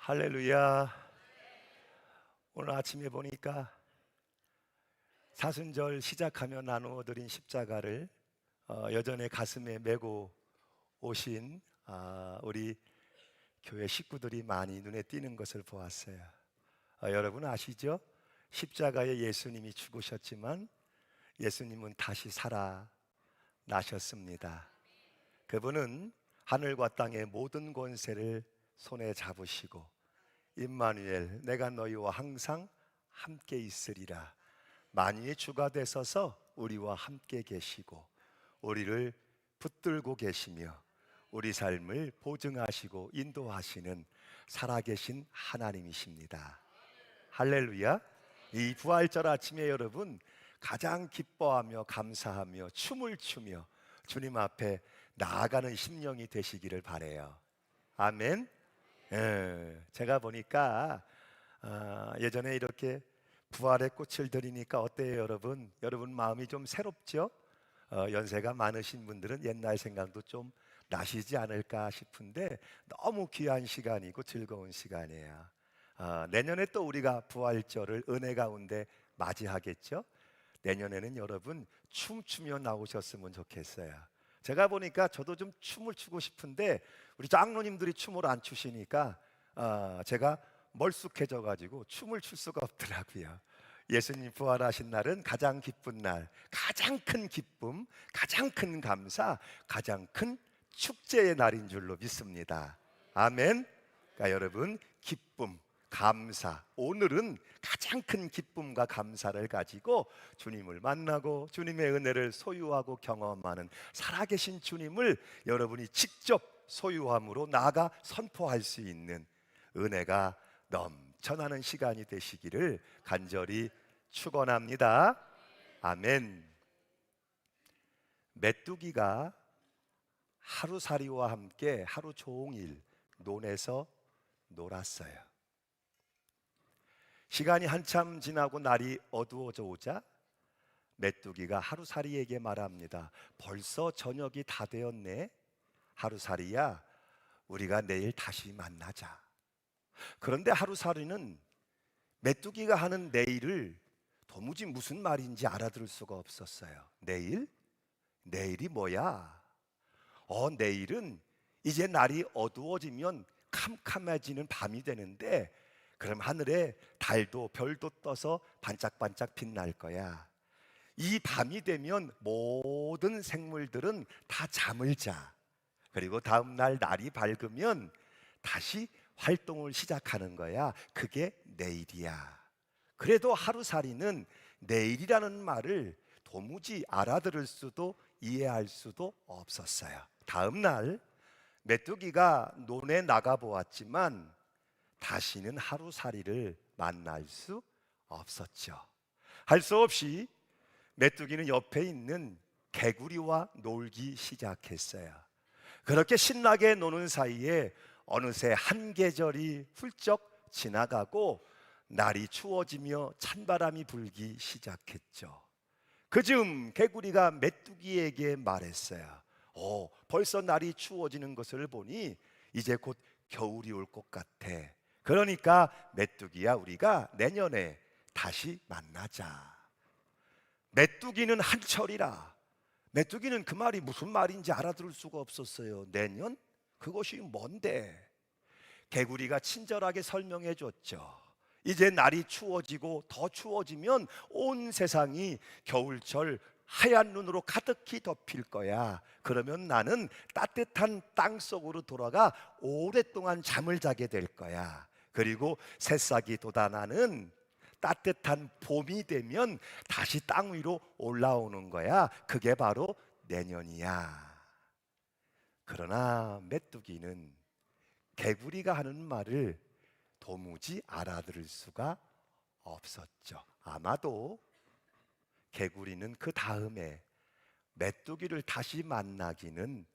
할렐루야. 오늘 아침에 보니까 사순절 시작하며 나누어드린 십자가를 여전히 가슴에 메고 오신 우리 교회 식구들이 많이 눈에 띄는 것을 보았어요. 여러분 아시죠? 십자가에 예수님이 죽으셨지만 예수님은 다시 살아나셨습니다. 그분은 하늘과 땅의 모든 권세를 손에 잡으시고 임마누엘, 내가 너희와 항상 함께 있으리라, 만유의 주가 되셔서 우리와 함께 계시고 우리를 붙들고 계시며 우리 삶을 보증하시고 인도하시는 살아계신 하나님이십니다. 할렐루야. 이 부활절 아침에 여러분 가장 기뻐하며 감사하며 춤을 추며 주님 앞에 나아가는 심령이 되시기를 바라요. 아멘. 제가 보니까 예전에 이렇게 부활의 꽃을 드리니까 어때요 여러분? 여러분 마음이 좀 새롭죠? 연세가 많으신 분들은 옛날 생각도 좀 나시지 않을까 싶은데 너무 귀한 시간이고 즐거운 시간이에요. 내년에 또 우리가 부활절을 은혜 가운데 맞이하겠죠? 내년에는 여러분 춤추며 나오셨으면 좋겠어요. 제가 보니까 저도 좀 춤을 추고 싶은데 우리 장로님들이 춤을 안 추시니까 제가 멀쑥해져 가지고 춤을 출 수가 없더라고요. 예수님 부활하신 날은 가장 기쁜 날, 가장 큰 기쁨, 가장 큰 감사, 가장 큰 축제의 날인 줄로 믿습니다. 아멘. 그러니까 여러분 기쁨, 감사, 오늘은 가장 큰 기쁨과 감사를 가지고 주님을 만나고 주님의 은혜를 소유하고 경험하는 살아계신 주님을 여러분이 직접 소유함으로 나아가 선포할 수 있는 은혜가 넘쳐나는 시간이 되시기를 간절히 축원합니다. 아멘. 메뚜기가 하루살이와 함께 하루 종일 논에서 놀았어요. 시간이 한참 지나고 날이 어두워져 오자 메뚜기가 하루살이에게 말합니다. 벌써 저녁이 다 되었네. 하루살이야, 우리가 내일 다시 만나자. 그런데 하루살이는 메뚜기가 하는 내일을 도무지 무슨 말인지 알아들을 수가 없었어요. 내일? 내일이 뭐야? 내일은 이제 날이 어두워지면 캄캄해지는 밤이 되는데 그럼 하늘에 달도 별도 떠서 반짝반짝 빛날 거야. 이 밤이 되면 모든 생물들은 다 잠을 자. 그리고 다음 날 날이 밝으면 다시 활동을 시작하는 거야. 그게 내일이야. 그래도 하루살이는 내일이라는 말을 도무지 알아들을 수도 이해할 수도 없었어요. 다음 날 메뚜기가 논에 나가 보았지만 다시는 하루살이를 만날 수 없었죠. 할 수 없이 메뚜기는 옆에 있는 개구리와 놀기 시작했어요. 그렇게 신나게 노는 사이에 어느새 한 계절이 훌쩍 지나가고 날이 추워지며 찬바람이 불기 시작했죠. 그즈음 개구리가 메뚜기에게 말했어요. 벌써 날이 추워지는 것을 보니 이제 곧 겨울이 올 것 같아. 그러니까 메뚜기야, 우리가 내년에 다시 만나자. 메뚜기는 한철이라. 메뚜기는 그 말이 무슨 말인지 알아들을 수가 없었어요. 내년? 그것이 뭔데? 개구리가 친절하게 설명해 줬죠. 이제 날이 추워지고 더 추워지면 온 세상이 겨울철 하얀 눈으로 가득히 덮일 거야. 그러면 나는 따뜻한 땅 속으로 돌아가 오랫동안 잠을 자게 될 거야. 그리고 새싹이 돋아나는 따뜻한 봄이 되면 다시 땅 위로 올라오는 거야. 그게 바로 내년이야. 그러나 메뚜기는 개구리가 하는 말을 도무지 알아들을 수가 없었죠. 아마도 개구리는 그 다음에 메뚜기를 다시 만나기는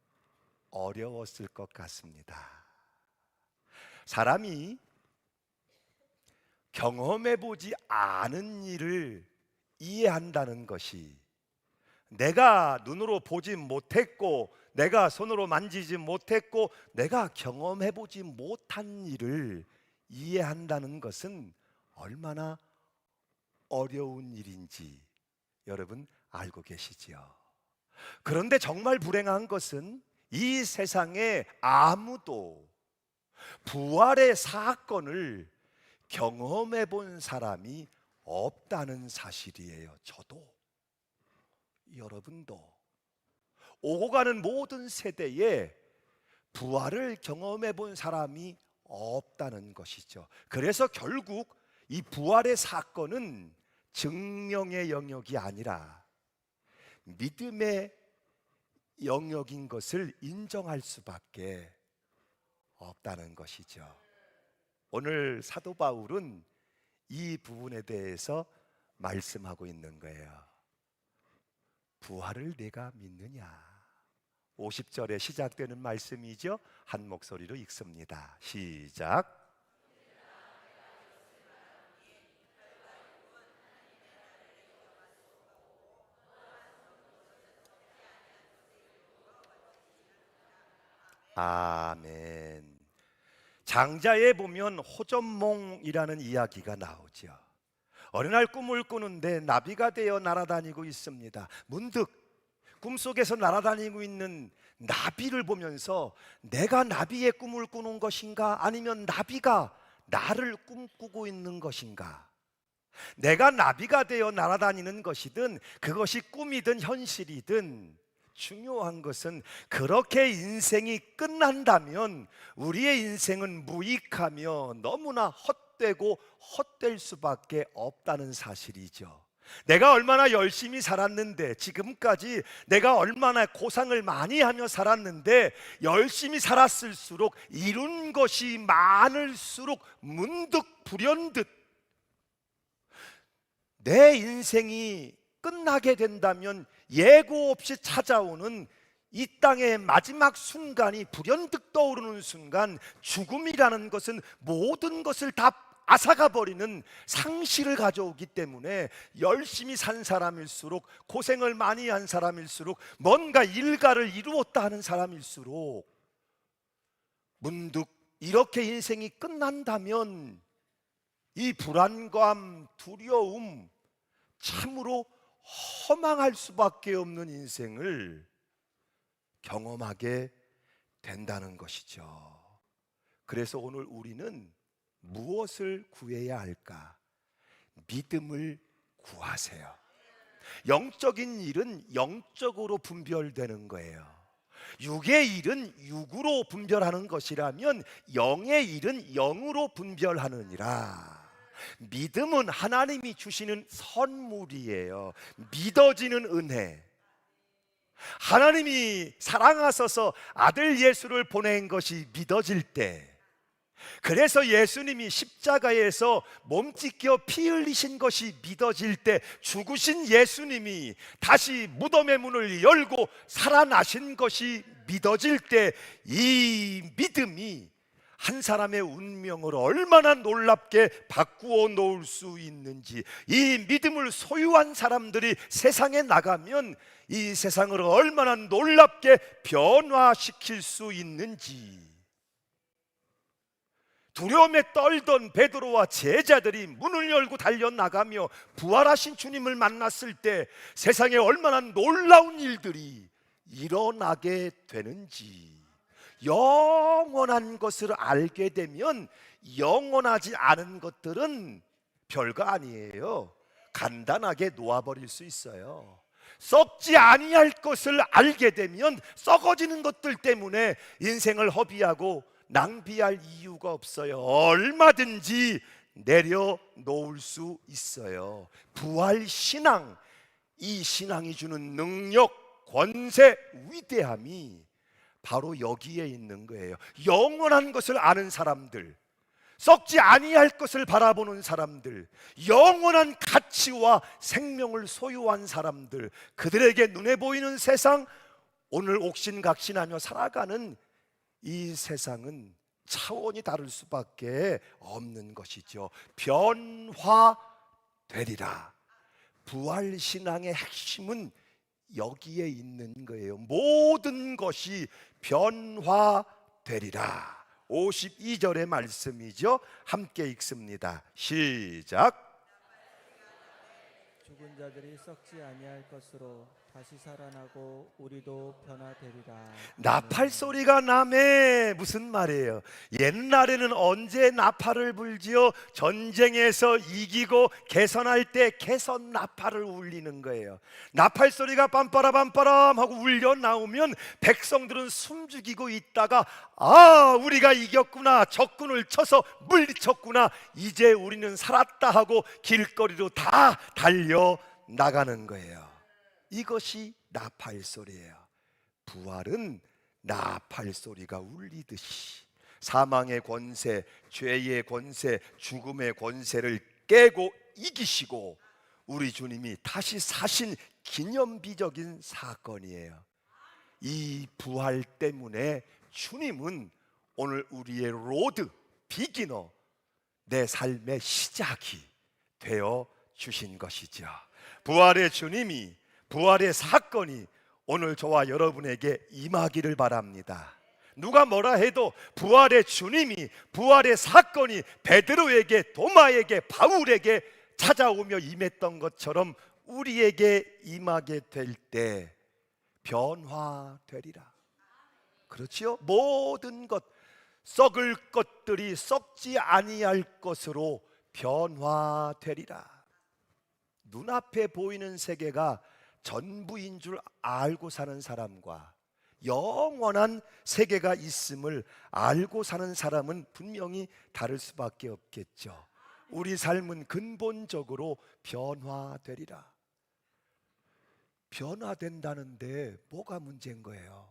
어려웠을 것 같습니다. 사람이 경험해보지 않은 일을 이해한다는 것이, 내가 눈으로 보지 못했고 내가 손으로 만지지 못했고 내가 경험해보지 못한 일을 이해한다는 것은 얼마나 어려운 일인지 여러분 알고 계시지요? 그런데 정말 불행한 것은 이 세상에 아무도 부활의 사건을 경험해 본 사람이 없다는 사실이에요. 저도, 여러분도, 오고 가는 모든 세대에 부활을 경험해 본 사람이 없다는 것이죠. 그래서 결국 이 부활의 사건은 증명의 영역이 아니라 믿음의 영역인 것을 인정할 수밖에 없다는 것이죠. 오늘 사도 바울은 이 부분에 대해서 말씀하고 있는 거예요. 부활을 내가 믿느냐? 50절에 시작되는 말씀이죠. 한 목소리로 읽습니다. 시작. 아멘. 장자에 보면 호접몽이라는 이야기가 나오죠. 어느 날 꿈을 꾸는데 나비가 되어 날아다니고 있습니다. 문득 꿈속에서 날아다니고 있는 나비를 보면서 내가 나비의 꿈을 꾸는 것인가, 아니면 나비가 나를 꿈꾸고 있는 것인가? 내가 나비가 되어 날아다니는 것이든 그것이 꿈이든 현실이든 중요한 것은 그렇게 인생이 끝난다면 우리의 인생은 무익하며 너무나 헛되고 헛될 수밖에 없다는 사실이죠. 내가 얼마나 열심히 살았는데, 지금까지 내가 얼마나 고상을 많이 하며 살았는데, 열심히 살았을수록 이룬 것이 많을수록 문득 불현듯 내 인생이 끝나게 된다면 예고 없이 찾아오는 이 땅의 마지막 순간이 불현듯 떠오르는 순간, 죽음이라는 것은 모든 것을 다 앗아가 버리는 상실을 가져오기 때문에 열심히 산 사람일수록, 고생을 많이 한 사람일수록, 뭔가 일가를 이루었다 하는 사람일수록 문득 이렇게 인생이 끝난다면 이 불안감, 두려움, 참으로 허망할 수밖에 없는 인생을 경험하게 된다는 것이죠. 그래서 오늘 우리는 무엇을 구해야 할까? 믿음을 구하세요. 영적인 일은 영적으로 분별되는 거예요. 육의 일은 육으로 분별하는 것이라면 영의 일은 영으로 분별하느니라. 믿음은 하나님이 주시는 선물이에요. 믿어지는 은혜. 하나님이 사랑하셔서 아들 예수를 보낸 것이 믿어질 때, 그래서 예수님이 십자가에서 몸 찢겨 피 흘리신 것이 믿어질 때, 죽으신 예수님이 다시 무덤의 문을 열고 살아나신 것이 믿어질 때, 이 믿음이 한 사람의 운명을 얼마나 놀랍게 바꾸어 놓을 수 있는지, 이 믿음을 소유한 사람들이 세상에 나가면 이 세상을 얼마나 놀랍게 변화시킬 수 있는지. 두려움에 떨던 베드로와 제자들이 문을 열고 달려나가며 부활하신 주님을 만났을 때 세상에 얼마나 놀라운 일들이 일어나게 되는지, 영원한 것을 알게 되면 영원하지 않은 것들은 별거 아니에요. 간단하게 놓아버릴 수 있어요. 썩지 아니할 것을 알게 되면 썩어지는 것들 때문에 인생을 허비하고 낭비할 이유가 없어요. 얼마든지 내려놓을 수 있어요. 부활신앙, 이 신앙이 주는 능력, 권세, 위대함이 바로 여기에 있는 거예요. 영원한 것을 아는 사람들, 썩지 아니할 것을 바라보는 사람들, 영원한 가치와 생명을 소유한 사람들, 그들에게 눈에 보이는 세상, 오늘 옥신각신하며 살아가는 이 세상은 차원이 다를 수밖에 없는 것이죠. 변화되리라. 부활신앙의 핵심은 여기에 있는 거예요. 모든 것이 변화되리라. 52절의 말씀이죠. 함께 읽습니다. 시작. 죽은 자들이 썩지 아니할 것으로 다시 살아나고 우리도 변화되리라. 나팔 소리가 나매. 무슨 말이에요? 옛날에는 언제 나팔을 불지요? 전쟁에서 이기고 개선할 때 개선 나팔을 울리는 거예요. 나팔 소리가 빰빠라빰빠람 하고 울려 나오면 백성들은 숨죽이고 있다가 우리가 이겼구나, 적군을 쳐서 물리쳤구나, 이제 우리는 살았다 하고 길거리로 다 달려 나가는 거예요. 이것이 나팔 소리예요. 부활은 나팔 소리가 울리듯이 사망의 권세, 죄의 권세, 죽음의 권세를 깨고 이기시고 우리 주님이 다시 사신 기념비적인 사건이에요. 이 부활 때문에 주님은 오늘 우리의 로드 비기너, 내 삶의 시작이 되어 주신 것이죠. 부활의 주님이, 부활의 사건이 오늘 저와 여러분에게 임하기를 바랍니다. 누가 뭐라 해도 부활의 주님이, 부활의 사건이 베드로에게, 도마에게, 바울에게 찾아오며 임했던 것처럼 우리에게 임하게 될 때 변화되리라. 그렇지요? 모든 것, 썩을 것들이 썩지 아니할 것으로 변화되리라. 눈앞에 보이는 세계가 전부인 줄 알고 사는 사람과 영원한 세계가 있음을 알고 사는 사람은 분명히 다를 수밖에 없겠죠. 우리 삶은 근본적으로 변화되리라. 변화된다는데 뭐가 문제인 거예요?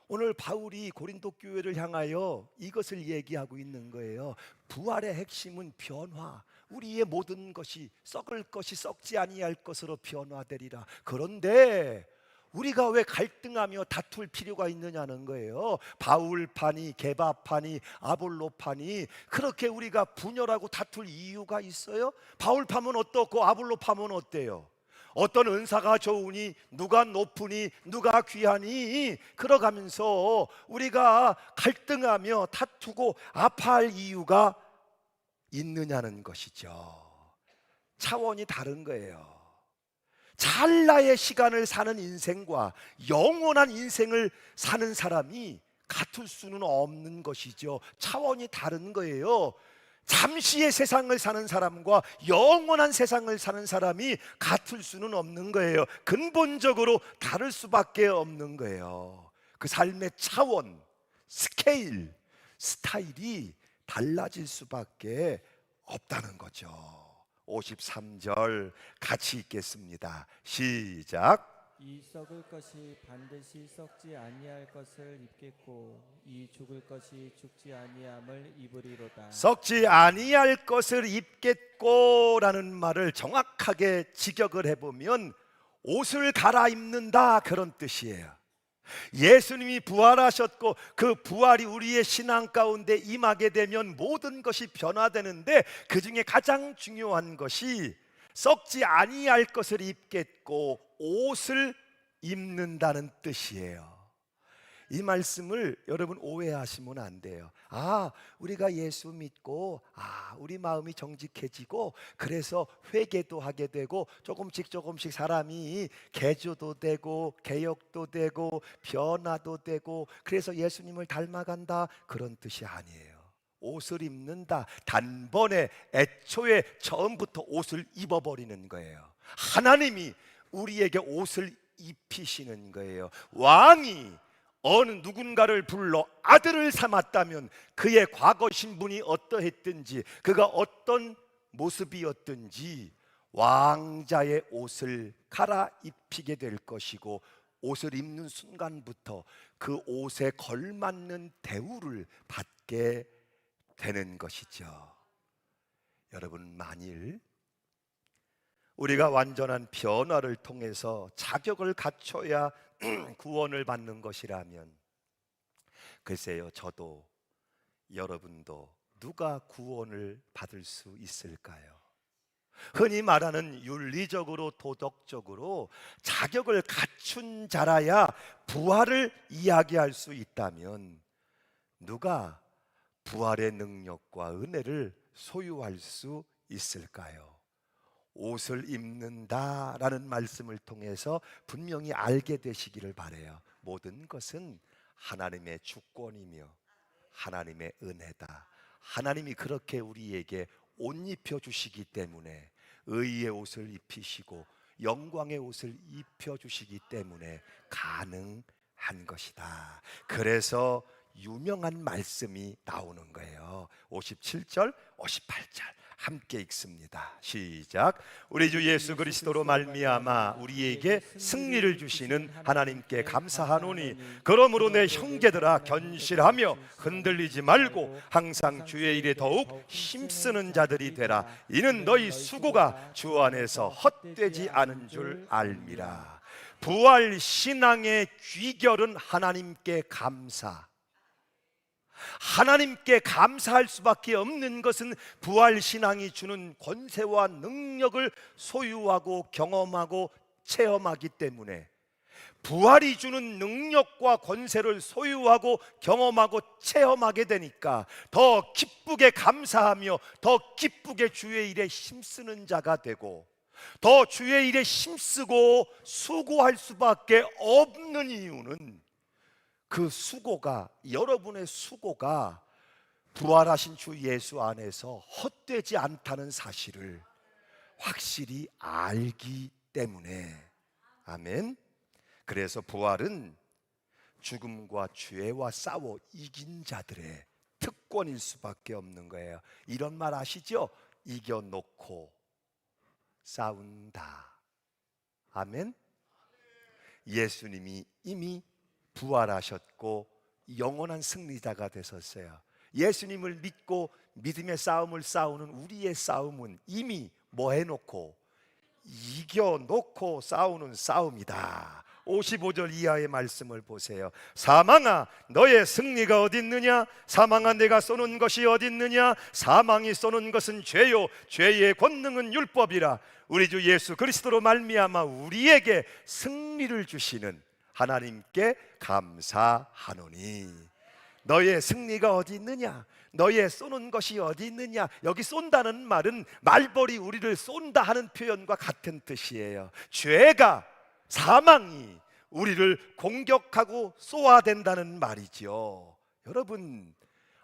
오늘 바울이 고린도 교회를 향하여 이것을 얘기하고 있는 거예요. 부활의 핵심은 변화. 우리의 모든 것이 썩을 것이 썩지 아니할 것으로 변화되리라. 그런데 우리가 왜 갈등하며 다툴 필요가 있느냐는 거예요. 바울파니, 게바파니, 아볼로파니, 그렇게 우리가 분열하고 다툴 이유가 있어요? 바울파면 어떻고 아볼로파면 어때요? 어떤 은사가 좋으니, 누가 높으니, 누가 귀하니, 그러가면서 우리가 갈등하며 다투고 아파할 이유가 있느냐는 것이죠. 차원이 다른 거예요. 찰나의 시간을 사는 인생과 영원한 인생을 사는 사람이 같을 수는 없는 것이죠. 차원이 다른 거예요. 잠시의 세상을 사는 사람과 영원한 세상을 사는 사람이 같을 수는 없는 거예요. 근본적으로 다를 수밖에 없는 거예요. 그 삶의 차원, 스케일, 스타일이 달라질 수밖에 없다는 거죠. 53절 같이 읽겠습니다. 시작. 이 썩을 것이 반드시 썩지 아니할 것을 입겠고 이 죽을 것이 죽지 아니함을 입으리로다. 썩지 아니할 것을 입겠고라는 말을 정확하게 직역을 해보면 옷을 갈아입는다, 그런 뜻이에요. 예수님이 부활하셨고 그 부활이 우리의 신앙 가운데 임하게 되면 모든 것이 변화되는데 그 중에 가장 중요한 것이 썩지 아니할 것을 입겠고 옷을 입는다는 뜻이에요. 이 말씀을 여러분 오해하시면 안 돼요. 우리가 예수 믿고 우리 마음이 정직해지고 그래서 회개도 하게 되고 조금씩 사람이 개조도 되고 개혁도 되고 변화도 되고 그래서 예수님을 닮아간다, 그런 뜻이 아니에요. 옷을 입는다, 단번에 애초에 처음부터 옷을 입어버리는 거예요. 하나님이 우리에게 옷을 입히시는 거예요. 왕이 어느 누군가를 불러 아들을 삼았다면 그의 과거 신분이 어떠했든지, 그가 어떤 모습이었든지 왕자의 옷을 갈아입히게 될 것이고, 옷을 입는 순간부터 그 옷에 걸맞는 대우를 받게 되는 것이죠. 여러분, 만일 우리가 완전한 변화를 통해서 자격을 갖춰야 구원을 받는 것이라면, 글쎄요, 저도 여러분도 누가 구원을 받을 수 있을까요? 흔히 말하는 윤리적으로 도덕적으로 자격을 갖춘 자라야 부활을 이야기할 수 있다면 누가 부활의 능력과 은혜를 소유할 수 있을까요? 옷을 입는다라는 말씀을 통해서 분명히 알게 되시기를 바라요. 모든 것은 하나님의 주권이며 하나님의 은혜다. 하나님이 그렇게 우리에게 옷 입혀 주시기 때문에, 의의 옷을 입히시고 영광의 옷을 입혀 주시기 때문에 가능한 것이다. 그래서 유명한 말씀이 나오는 거예요. 57절, 58절 함께 읽습니다. 시작. 우리 주 예수 그리스도로 말미암아 우리에게 승리를 주시는 하나님께 감사하노니, 그러므로 내 형제들아 견실하며 흔들리지 말고 항상 주의 일에 더욱 힘쓰는 자들이 되라. 이는 너희 수고가 주 안에서 헛되지 않은 줄 알미라. 부활 신앙의 귀결은 하나님께 감사. 하나님께 감사할 수밖에 없는 것은 부활신앙이 주는 권세와 능력을 소유하고 경험하고 체험하기 때문에, 부활이 주는 능력과 권세를 소유하고 경험하고 체험하게 되니까 더 기쁘게 감사하며 더 기쁘게 주의 일에 힘쓰는 자가 되고, 더 주의 일에 힘쓰고 수고할 수밖에 없는 이유는, 그 수고가, 여러분의 수고가 부활하신 주 예수 안에서 헛되지 않다는 사실을 확실히 알기 때문에. 아멘. 그래서 부활은 죽음과 죄와 싸워 이긴 자들의 특권일 수밖에 없는 거예요. 이런 말 아시죠? 이겨놓고 싸운다. 아멘. 예수님이 이미 부활하셨고 영원한 승리자가 되셨어요. 예수님을 믿고 믿음의 싸움을 싸우는 우리의 싸움은 이미 뭐 해놓고, 이겨놓고 싸우는 싸움이다. 55절 이하의 말씀을 보세요. 사망아 너의 승리가 어디 있느냐? 사망아 내가 쏘는 것이 어디 있느냐? 사망이 쏘는 것은 죄요 죄의 권능은 율법이라. 우리 주 예수 그리스도로 말미암아 우리에게 승리를 주시는 하나님께 감사하노니. 너의 승리가 어디 있느냐? 너의 쏘는 것이 어디 있느냐? 여기 쏜다는 말은 말벌이 우리를 쏜다 하는 표현과 같은 뜻이에요. 죄가, 사망이 우리를 공격하고 쏘아댄다는 말이죠. 여러분,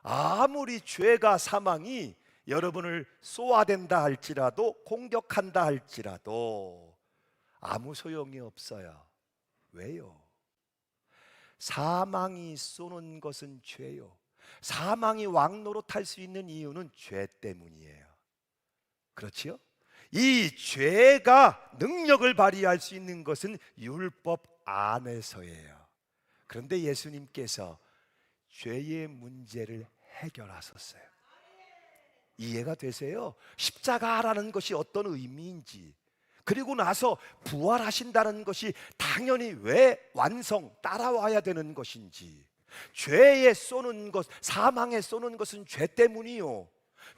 아무리 죄가, 사망이 여러분을 쏘아댄다 할지라도, 공격한다 할지라도 아무 소용이 없어요. 왜요? 사망이 쏘는 것은 죄요. 사망이 왕노릇할 수 있는 이유는 죄 때문이에요. 그렇지요? 이 죄가 능력을 발휘할 수 있는 것은 율법 안에서예요. 그런데 예수님께서 죄의 문제를 해결하셨어요. 이해가 되세요? 십자가라는 것이 어떤 의미인지, 그리고 나서 부활하신다는 것이 당연히 왜 완성, 따라와야 되는 것인지. 죄에 쏘는 것, 사망에 쏘는 것은 죄 때문이요,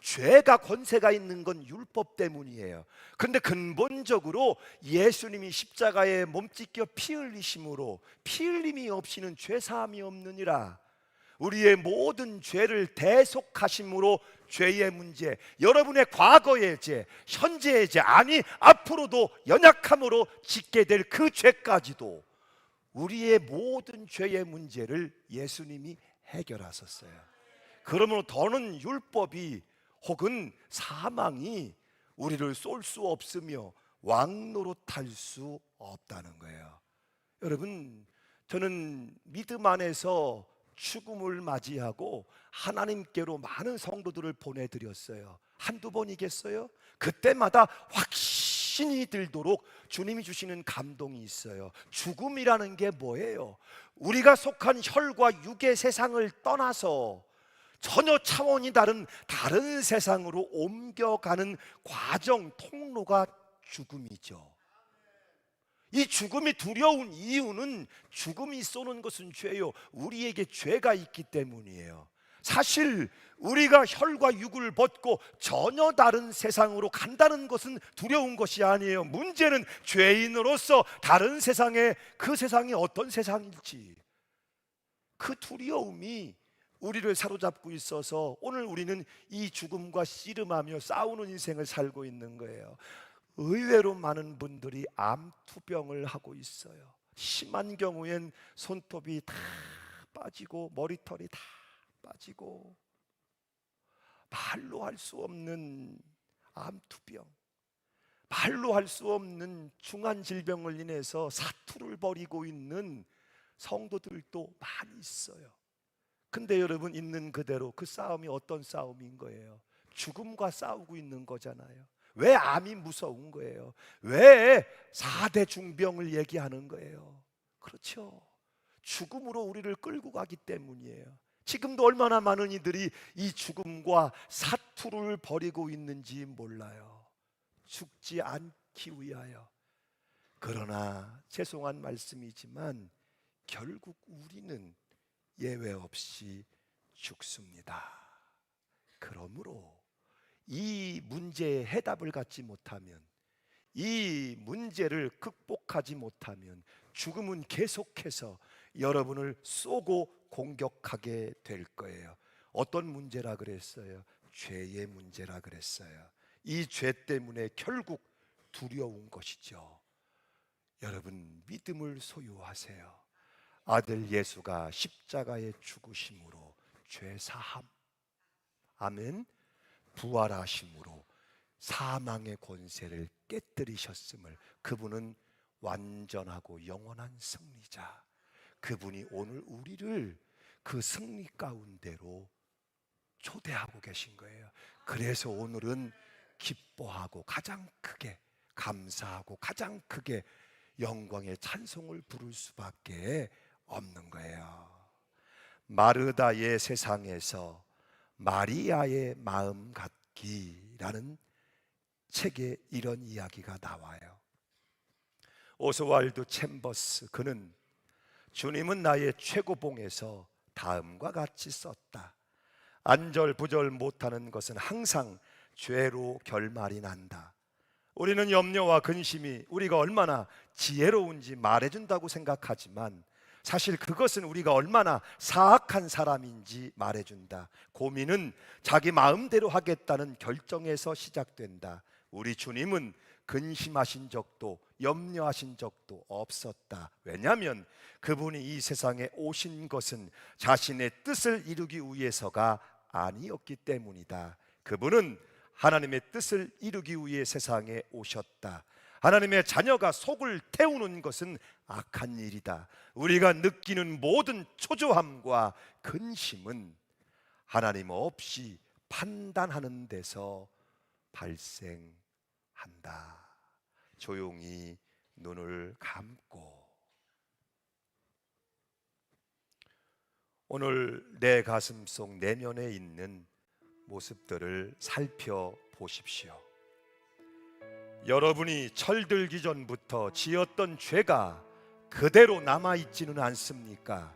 죄가 권세가 있는 건 율법 때문이에요. 그런데 근본적으로 예수님이 십자가에 몸 찢겨 피 흘리심으로, 피 흘림이 없이는 죄 사함이 없느니라. 우리의 모든 죄를 대속하심으로 죄의 문제, 여러분의 과거의 죄, 현재의 죄, 아니 앞으로도 연약함으로 짓게 될 그 죄까지도, 우리의 모든 죄의 문제를 예수님이 해결하셨어요. 그러므로 더는 율법이 혹은 사망이 우리를 쏠 수 없으며 왕노릇할 수 없다는 거예요. 여러분, 저는 믿음 안에서 죽음을 맞이하고 하나님께로 많은 성도들을 보내드렸어요. 한두 번이겠어요? 그때마다 확신이 들도록 주님이 주시는 감동이 있어요. 죽음이라는 게 뭐예요? 우리가 속한 혈과 육의 세상을 떠나서 전혀 차원이 다른 세상으로 옮겨가는 과정, 통로가 죽음이죠. 이 죽음이 두려운 이유는, 죽음이 쏘는 것은 죄요, 우리에게 죄가 있기 때문이에요. 사실 우리가 혈과 육을 벗고 전혀 다른 세상으로 간다는 것은 두려운 것이 아니에요. 문제는 죄인으로서 다른 세상에, 그 세상이 어떤 세상일지, 그 두려움이 우리를 사로잡고 있어서 오늘 우리는 이 죽음과 씨름하며 싸우는 인생을 살고 있는 거예요. 의외로 많은 분들이 암투병을 하고 있어요. 심한 경우엔 손톱이 다 빠지고 머리털이 다 빠지고 말로 할 수 없는 암투병, 말로 할 수 없는 중한 질병을 인해서 사투를 벌이고 있는 성도들도 많이 있어요. 근데 여러분, 있는 그대로 그 싸움이 어떤 싸움인 거예요? 죽음과 싸우고 있는 거잖아요. 왜 암이 무서운 거예요? 왜 4대 중병을 얘기하는 거예요? 그렇죠. 죽음으로 우리를 끌고 가기 때문이에요. 지금도 얼마나 많은 이들이 이 죽음과 사투를 벌이고 있는지 몰라요. 죽지 않기 위하여. 그러나 죄송한 말씀이지만 결국 우리는 예외 없이 죽습니다. 그러므로 이 문제에 해답을 갖지 못하면, 이 문제를 극복하지 못하면 죽음은 계속해서 여러분을 쏘고 공격하게 될 거예요. 어떤 문제라 그랬어요? 죄의 문제라 그랬어요. 이 죄 때문에 결국 두려운 것이죠. 여러분, 믿음을 소유하세요. 아들 예수가 십자가에 죽으심으로 죄 사함, 아멘, 부활하심으로 사망의 권세를 깨뜨리셨음을, 그분은 완전하고 영원한 승리자, 그분이 오늘 우리를 그 승리 가운데로 초대하고 계신 거예요. 그래서 오늘은 기뻐하고 가장 크게 감사하고 가장 크게 영광의 찬송을 부를 수밖에 없는 거예요. 마르다의 세상에서 마리아의 마음 같기라는 책에 이런 이야기가 나와요. 오스왈드 챔버스, 그는 주님은 나의 최고봉에서 다음과 같이 썼다. 안절부절 못하는 것은 항상 죄로 결말이 난다. 우리는 염려와 근심이 우리가 얼마나 지혜로운지 말해준다고 생각하지만 사실 그것은 우리가 얼마나 사악한 사람인지 말해준다. 고민은 자기 마음대로 하겠다는 결정에서 시작된다. 우리 주님은 근심하신 적도 염려하신 적도 없었다. 왜냐하면 그분이 이 세상에 오신 것은 자신의 뜻을 이루기 위해서가 아니었기 때문이다. 그분은 하나님의 뜻을 이루기 위해 세상에 오셨다. 하나님의 자녀가 속을 태우는 것은 악한 일이다. 우리가 느끼는 모든 초조함과 근심은 하나님 없이 판단하는 데서 발생한다. 조용히 눈을 감고 오늘 내 가슴 속 내면에 있는 모습들을 살펴보십시오. 여러분이 철들기 전부터 지었던 죄가 그대로 남아있지는 않습니까?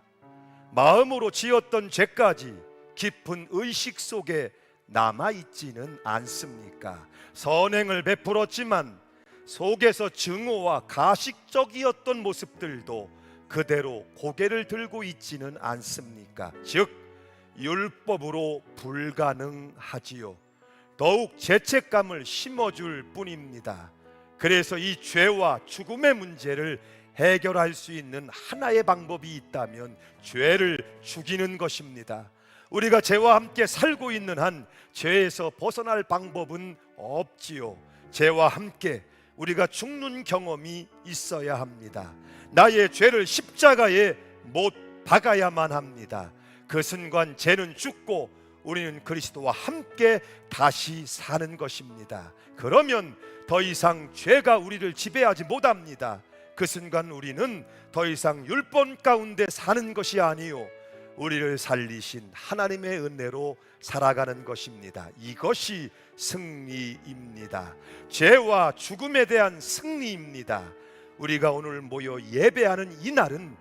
마음으로 지었던 죄까지 깊은 의식 속에 남아있지는 않습니까? 선행을 베풀었지만 속에서 증오와 가식적이었던 모습들도 그대로 고개를 들고 있지는 않습니까? 즉 율법으로 불가능하지요. 더욱 죄책감을 심어줄 뿐입니다. 그래서 이 죄와 죽음의 문제를 해결할 수 있는 하나의 방법이 있다면 죄를 죽이는 것입니다. 우리가 죄와 함께 살고 있는 한 죄에서 벗어날 방법은 없지요. 죄와 함께 우리가 죽는 경험이 있어야 합니다. 나의 죄를 십자가에 못 박아야만 합니다. 그 순간 죄는 죽고 우리는 그리스도와 함께 다시 사는 것입니다. 그러면 더 이상 죄가 우리를 지배하지 못합니다. 그 순간 우리는 더 이상 율법 가운데 사는 것이 아니요 우리를 살리신 하나님의 은혜로 살아가는 것입니다. 이것이 승리입니다. 죄와 죽음에 대한 승리입니다. 우리가 오늘 모여 예배하는 이 날은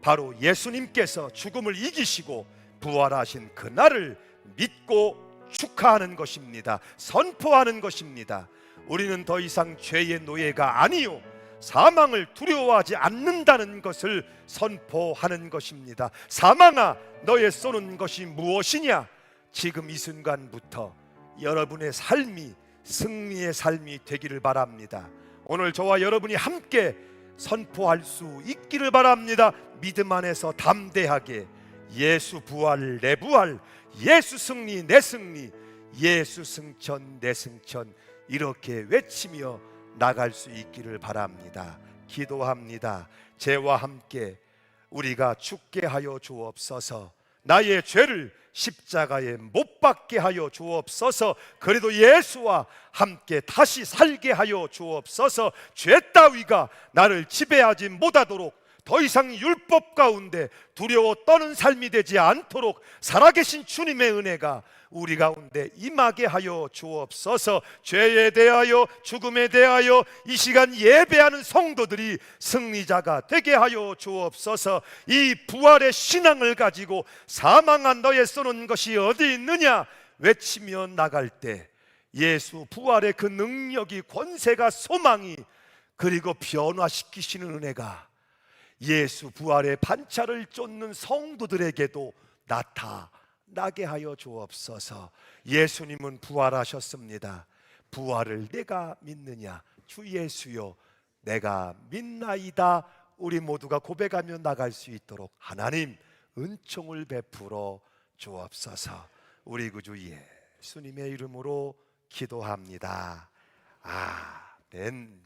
바로 예수님께서 죽음을 이기시고 부활하신 그날을 믿고 축하하는 것입니다. 선포하는 것입니다. 우리는 더 이상 죄의 노예가 아니요 사망을 두려워하지 않는다는 것을 선포하는 것입니다. 사망아, 너의 쏘는 것이 무엇이냐? 지금 이 순간부터 여러분의 삶이 승리의 삶이 되기를 바랍니다. 오늘 저와 여러분이 함께 선포할 수 있기를 바랍니다. 믿음 안에서 담대하게 예수 부활 내 부활, 예수 승리 내 승리, 예수 승천 내 승천, 이렇게 외치며 나갈 수 있기를 바랍니다. 기도합니다. 죄와 함께 우리가 죽게 하여 주옵소서. 나의 죄를 십자가에 못 박게 하여 주옵소서. 그래도 예수와 함께 다시 살게 하여 주옵소서. 죄 따위가 나를 지배하지 못하도록, 더 이상 율법 가운데 두려워 떠는 삶이 되지 않도록 살아계신 주님의 은혜가 우리 가운데 임하게 하여 주옵소서. 죄에 대하여 죽음에 대하여 이 시간 예배하는 성도들이 승리자가 되게 하여 주옵소서. 이 부활의 신앙을 가지고 사망한 너의 쏘는 것이 어디 있느냐 외치며 나갈 때 예수 부활의 그 능력이, 권세가, 소망이, 그리고 변화시키시는 은혜가 예수 부활의 반차를 쫓는 성도들에게도 나타나게 하여 주옵소서. 예수님은 부활하셨습니다. 부활을 내가 믿느냐? 주 예수여 내가 믿나이다. 우리 모두가 고백하며 나갈 수 있도록 하나님 은총을 베풀어 주옵소서. 우리 구주 예수님의 이름으로 기도합니다. 아멘.